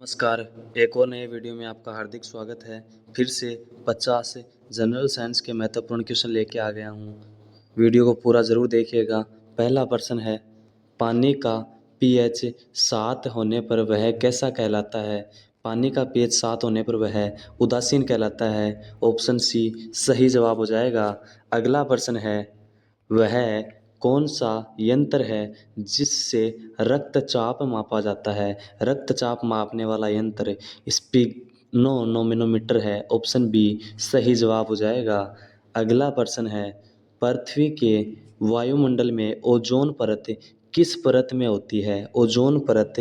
नमस्कार। एक और नए वीडियो में आपका हार्दिक स्वागत है। फिर से 50 जनरल साइंस के महत्वपूर्ण क्वेश्चन लेके आ गया हूँ। वीडियो को पूरा ज़रूर देखिएगा। पहला प्रश्न है, पानी का पीएच 7 होने पर वह कैसा कहलाता है? पानी का पीएच 7 होने पर वह उदासीन कहलाता है। ऑप्शन सी सही जवाब हो जाएगा। अगला प्रश्न है, वह कौन सा यंत्र है जिससे रक्तचाप मापा जाता है? रक्तचाप मापने वाला यंत्र स्पिग्नोमीटर है। ऑप्शन बी सही जवाब हो जाएगा। अगला प्रश्न है, पृथ्वी के वायुमंडल में ओजोन परत किस परत में होती है? ओजोन परत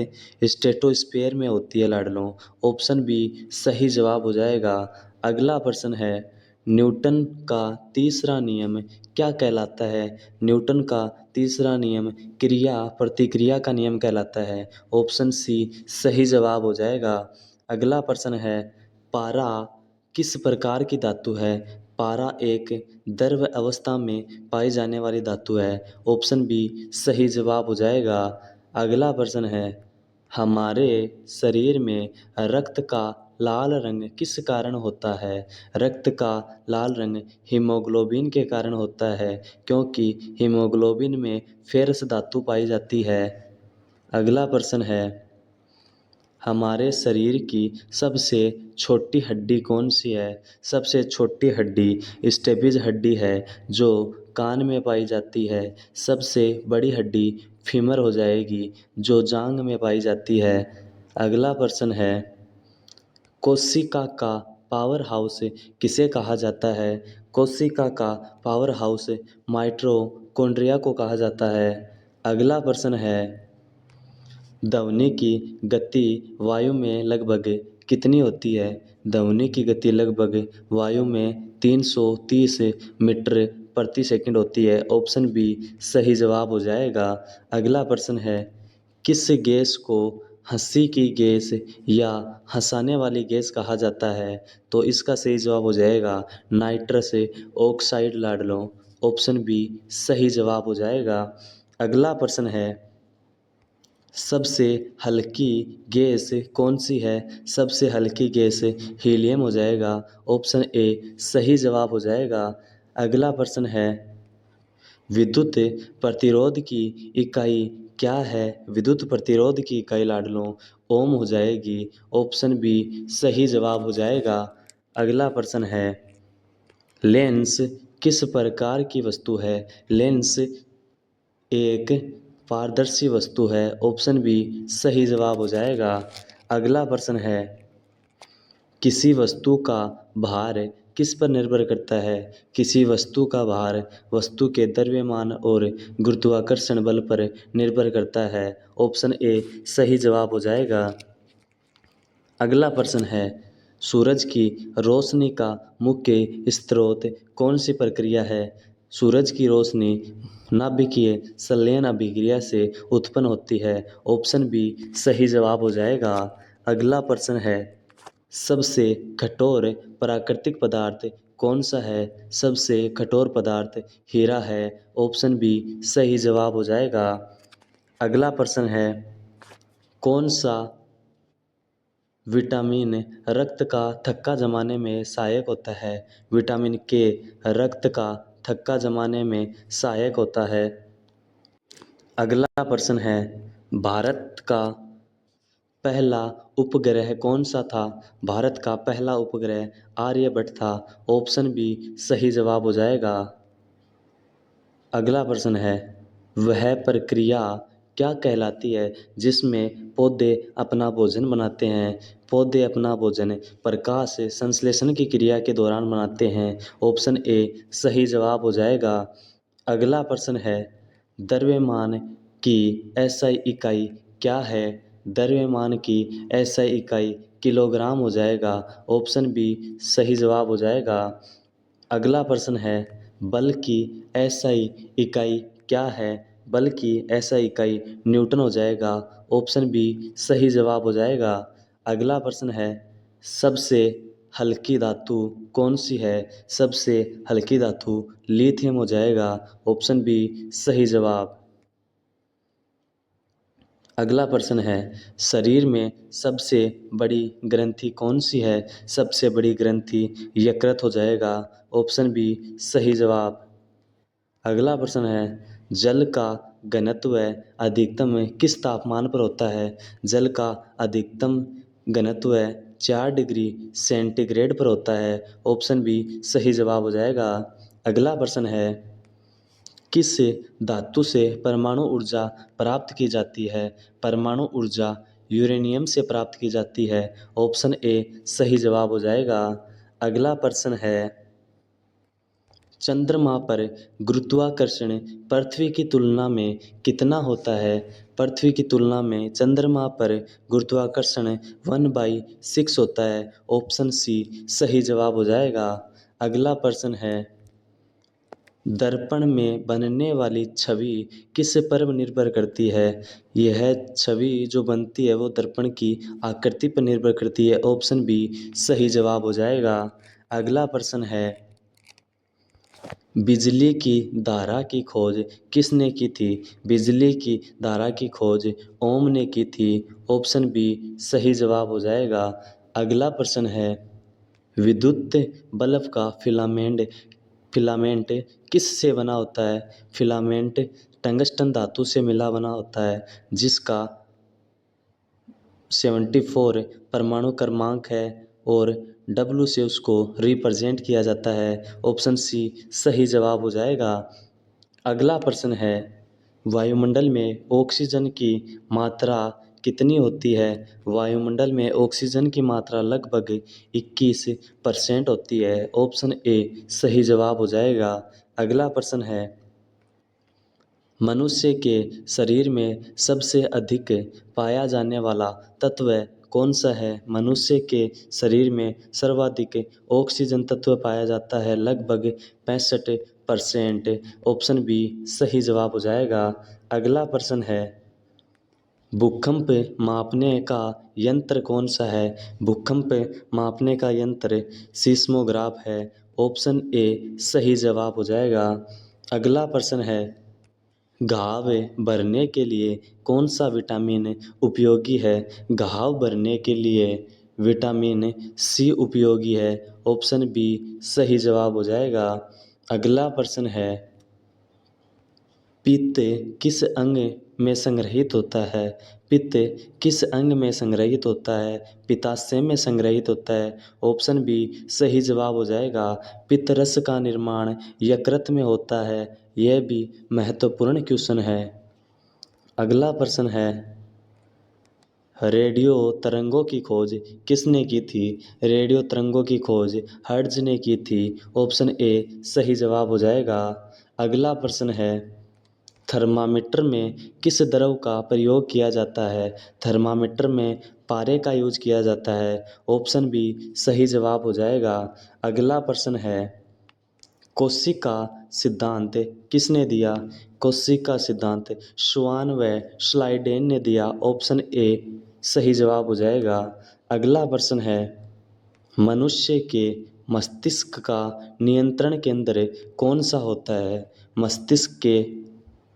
स्ट्रेटोस्फीयर में होती है लाडलों। ऑप्शन बी सही जवाब हो जाएगा। अगला प्रश्न है, न्यूटन का तीसरा नियम क्या कहलाता है? न्यूटन का तीसरा नियम क्रिया प्रतिक्रिया का नियम कहलाता है। ऑप्शन सी सही जवाब हो जाएगा। अगला प्रश्न है, पारा किस प्रकार की धातु है? पारा एक द्रव अवस्था में पाई जाने वाली धातु है। ऑप्शन बी सही जवाब हो जाएगा। अगला प्रश्न है, हमारे शरीर में रक्त का लाल रंग किस कारण होता है? रक्त का लाल रंग हीमोग्लोबिन के कारण होता है, क्योंकि हीमोग्लोबिन में फेरस धातु पाई जाती है। अगला प्रश्न है, हमारे शरीर की सबसे छोटी हड्डी कौन सी है? सबसे छोटी हड्डी स्टेपिज हड्डी है, जो कान में पाई जाती है। सबसे बड़ी हड्डी फीमर हो जाएगी, जो जांघ में पाई जाती है। अगला प्रश्न है, कोशिका का पावर हाउस किसे कहा जाता है? कोशिका का पावर हाउस माइटोकॉन्ड्रिया को कहा जाता है। अगला प्रश्न है, ध्वनि की गति वायु में लगभग कितनी होती है? ध्वनि की गति लगभग वायु में 330 मीटर प्रति सेकंड होती है। ऑप्शन बी सही जवाब हो जाएगा। अगला प्रश्न है, किस गैस को हंसी की गैस या हंसाने वाली गैस कहा जाता है? तो इसका सही जवाब हो जाएगा नाइट्रस ऑक्साइड लाडलों। ऑप्शन बी सही जवाब हो जाएगा। अगला प्रश्न है, सबसे हल्की गैस कौन सी है? सबसे हल्की गैस हीलियम हो जाएगा। ऑप्शन ए सही जवाब हो जाएगा। अगला प्रश्न है, विद्युत प्रतिरोध की इकाई क्या है? विद्युत प्रतिरोध की इकाई लाडलों ओम हो जाएगी। ऑप्शन बी सही जवाब हो जाएगा। अगला प्रश्न है, लेंस किस प्रकार की वस्तु है? लेंस एक पारदर्शी वस्तु है। ऑप्शन बी सही जवाब हो जाएगा। अगला प्रश्न है, किसी वस्तु का भार किस पर निर्भर करता है? किसी वस्तु का भार वस्तु के द्रव्यमान और गुरुत्वाकर्षण बल पर निर्भर करता है। ऑप्शन ए सही जवाब हो जाएगा। अगला प्रश्न है, सूरज की रोशनी का मुख्य स्रोत कौन सी प्रक्रिया है? सूरज की रोशनी नाभिकीय संलयन अभिक्रिया से उत्पन्न होती है। ऑप्शन बी सही जवाब हो जाएगा। अगला प्रश्न है, सबसे कठोर प्राकृतिक पदार्थ कौन सा है? सबसे कठोर पदार्थ हीरा है। ऑप्शन बी सही जवाब हो जाएगा। अगला प्रश्न है, कौन सा विटामिन रक्त का थक्का जमाने में सहायक होता है? विटामिन के रक्त का थक्का जमाने में सहायक होता है। अगला प्रश्न है, भारत का पहला उपग्रह कौन सा था? भारत का पहला उपग्रह आर्यभट्ट था। ऑप्शन बी सही जवाब हो जाएगा। अगला प्रश्न है, वह प्रक्रिया क्या कहलाती है जिसमें पौधे अपना भोजन बनाते हैं? पौधे अपना भोजन प्रकाश संश्लेषण की क्रिया के दौरान बनाते हैं। ऑप्शन ए सही जवाब हो जाएगा। अगला प्रश्न है, द्रव्यमान की एसआई इकाई क्या है? द्रव्यमान की एसआई इकाई किलोग्राम हो जाएगा। ऑप्शन बी सही जवाब हो जाएगा। अगला प्रश्न है, बल की एसआई इकाई क्या है? बल की एसआई इकाई न्यूटन हो जाएगा। ऑप्शन बी सही जवाब हो जाएगा। अगला प्रश्न है, सबसे हल्की धातु कौन सी है? सबसे हल्की धातु लिथियम हो जाएगा। ऑप्शन बी सही जवाब। अगला प्रश्न है, शरीर में सबसे बड़ी ग्रंथि कौन सी है? सबसे बड़ी ग्रंथि यकृत हो जाएगा। ऑप्शन बी सही जवाब। अगला प्रश्न है, जल का घनत्व अधिकतम किस तापमान पर होता है? जल का अधिकतम घनत्व 4 डिग्री सेंटीग्रेड पर होता है। ऑप्शन बी सही जवाब हो जाएगा। अगला प्रश्न है, किस धातु से परमाणु ऊर्जा प्राप्त की जाती है? परमाणु ऊर्जा यूरेनियम से प्राप्त की जाती है। ऑप्शन ए सही जवाब हो जाएगा। अगला प्रश्न है, चंद्रमा पर गुरुत्वाकर्षण पृथ्वी की तुलना में कितना होता है? पृथ्वी की तुलना में चंद्रमा पर गुरुत्वाकर्षण 1/6 होता है। ऑप्शन सी सही जवाब हो जाएगा। अगला प्रश्न है, दर्पण में बनने वाली छवि किस पर निर्भर करती है? यह छवि जो बनती है वो दर्पण की आकृति पर निर्भर करती है। ऑप्शन बी सही जवाब हो जाएगा। अगला प्रश्न है, बिजली की धारा की खोज किसने की थी? बिजली की धारा की खोज ओम ने की थी। ऑप्शन बी सही जवाब हो जाएगा। अगला प्रश्न है, विद्युत बल्ब का फिलामेंट किस से बना होता है? फिलामेंट टंगस्टन धातु से मिला बना होता है, जिसका 74 परमाणु क्रमांक है और W से उसको रिप्रेजेंट किया जाता है। ऑप्शन सी सही जवाब हो जाएगा। अगला प्रश्न है, वायुमंडल में ऑक्सीजन की मात्रा कितनी होती है? वायुमंडल में ऑक्सीजन की मात्रा लगभग 21% होती है। ऑप्शन ए सही जवाब हो जाएगा। अगला प्रश्न है, मनुष्य के शरीर में सबसे अधिक पाया जाने वाला तत्व कौन सा है? मनुष्य के शरीर में सर्वाधिक ऑक्सीजन तत्व पाया जाता है, लगभग 65%। ऑप्शन बी सही जवाब हो जाएगा। अगला प्रश्न है, भूकंप मापने का यंत्र कौन सा है? भूकंप मापने का यंत्र सीस्मोग्राफ है। ऑप्शन ए सही जवाब हो जाएगा। अगला प्रश्न है, घाव भरने के लिए कौन सा विटामिन उपयोगी है? घाव भरने के लिए विटामिन सी उपयोगी है। ऑप्शन बी सही जवाब हो जाएगा। अगला प्रश्न है, पित्त किस अंग में संग्रहित होता है? पित्त किस अंग में संग्रहित होता है? पित्ताशय में संग्रहित होता है। ऑप्शन बी सही जवाब हो जाएगा। पित्त रस का निर्माण यकृत में होता है। यह भी महत्वपूर्ण क्वेश्चन है। अगला प्रश्न है, रेडियो तरंगों की खोज किसने की थी? रेडियो तरंगों की खोज हर्ट्ज ने की थी। ऑप्शन ए सही जवाब हो जाएगा। अगला प्रश्न है, थर्मामीटर में किस द्रव का प्रयोग किया जाता है? थर्मामीटर में पारे का यूज किया जाता है। ऑप्शन बी सही जवाब हो जाएगा। अगला प्रश्न है, कोशिका सिद्धांत किसने दिया? कोशिका सिद्धांत श्वान व स्लाइडेन ने दिया। ऑप्शन ए सही जवाब हो जाएगा। अगला प्रश्न है, मनुष्य के मस्तिष्क का नियंत्रण केंद्र कौन सा होता है?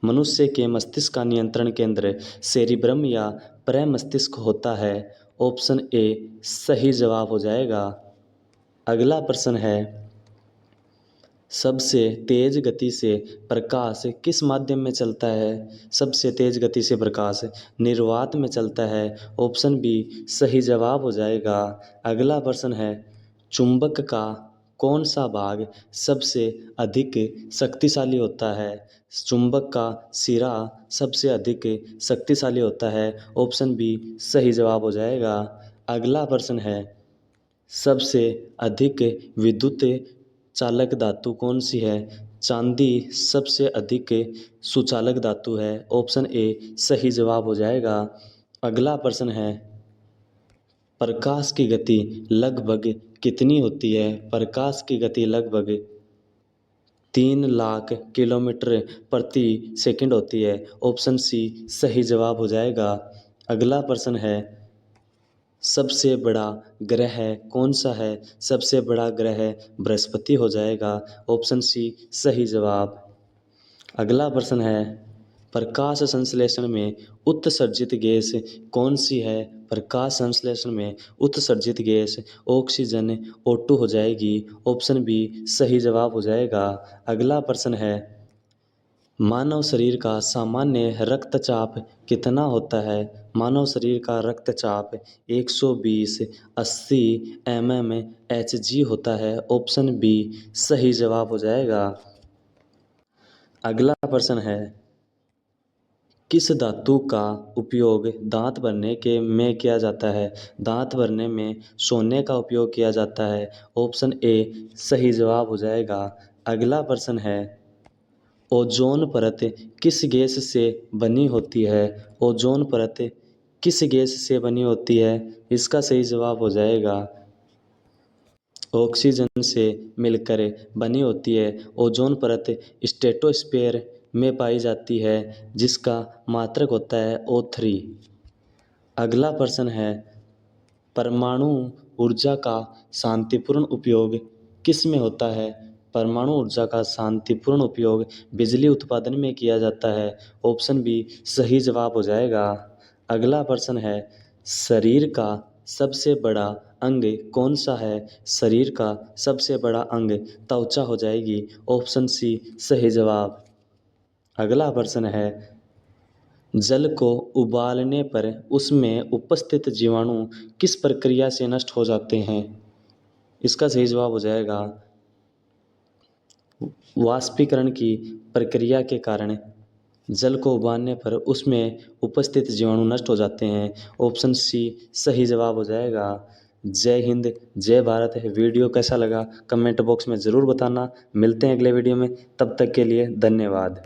मनुष्य के मस्तिष्क का नियंत्रण केंद्र सेरिब्रम या प्रमस्तिष्क होता है। ऑप्शन ए सही जवाब हो जाएगा। अगला प्रश्न है, सबसे तेज गति से प्रकाश किस माध्यम में चलता है? सबसे तेज गति से प्रकाश निर्वात में चलता है। ऑप्शन बी सही जवाब हो जाएगा। अगला प्रश्न है, चुंबक का कौन सा भाग सबसे अधिक शक्तिशाली होता है? चुंबक का सिरा सबसे अधिक शक्तिशाली होता है। ऑप्शन बी सही जवाब हो जाएगा। अगला प्रश्न है, सबसे अधिक विद्युत चालक धातु कौन सी है? चांदी सबसे अधिक सुचालक धातु है। ऑप्शन ए सही जवाब हो जाएगा। अगला प्रश्न है, प्रकाश की गति लगभग कितनी होती है? प्रकाश की गति लगभग 3 लाख किलोमीटर प्रति सेकंड होती है। ऑप्शन सी सही जवाब हो जाएगा। अगला प्रश्न है, सबसे बड़ा ग्रह कौन सा है? सबसे बड़ा ग्रह बृहस्पति हो जाएगा। ऑप्शन सी सही जवाब। अगला प्रश्न है, प्रकाश संश्लेषण में उत्सर्जित गैस कौन सी है? प्रकाश संश्लेषण में उत्सर्जित गैस ऑक्सीजन O2 हो जाएगी। ऑप्शन बी सही जवाब हो जाएगा। अगला प्रश्न है, मानव शरीर का सामान्य रक्तचाप कितना होता है? मानव शरीर का रक्तचाप 120 80 mmHg होता है। ऑप्शन बी सही जवाब हो जाएगा। अगला प्रश्न है, किस धातु का उपयोग दांत भरने के में किया जाता है? दांत भरने में सोने का उपयोग किया जाता है। ऑप्शन ए सही जवाब हो जाएगा। अगला प्रश्न है, ओजोन परत किस गैस से बनी होती है? ओजोन परत किस गैस से बनी होती है? इसका सही जवाब हो जाएगा ऑक्सीजन से मिलकर बनी होती है। ओजोन परत स्ट्रेटोस्फीयर में पाई जाती है, जिसका मात्रक होता है O3। अगला प्रश्न है, परमाणु ऊर्जा का शांतिपूर्ण उपयोग किस में होता है? परमाणु ऊर्जा का शांतिपूर्ण उपयोग बिजली उत्पादन में किया जाता है। ऑप्शन बी सही जवाब हो जाएगा। अगला प्रश्न है, शरीर का सबसे बड़ा अंग कौन सा है? शरीर का सबसे बड़ा अंग त्वचा हो जाएगी। ऑप्शन सी सही जवाब। अगला प्रश्न है, जल को उबालने पर उसमें उपस्थित जीवाणु किस प्रक्रिया से नष्ट हो जाते हैं? इसका सही जवाब हो जाएगा वाष्पीकरण की प्रक्रिया के कारण जल को उबालने पर उसमें उपस्थित जीवाणु नष्ट हो जाते हैं। ऑप्शन सी सही जवाब हो जाएगा। जय हिंद, जय भारत। वीडियो कैसा लगा कमेंट बॉक्स में ज़रूर बताना। मिलते हैं अगले वीडियो में, तब तक के लिए धन्यवाद।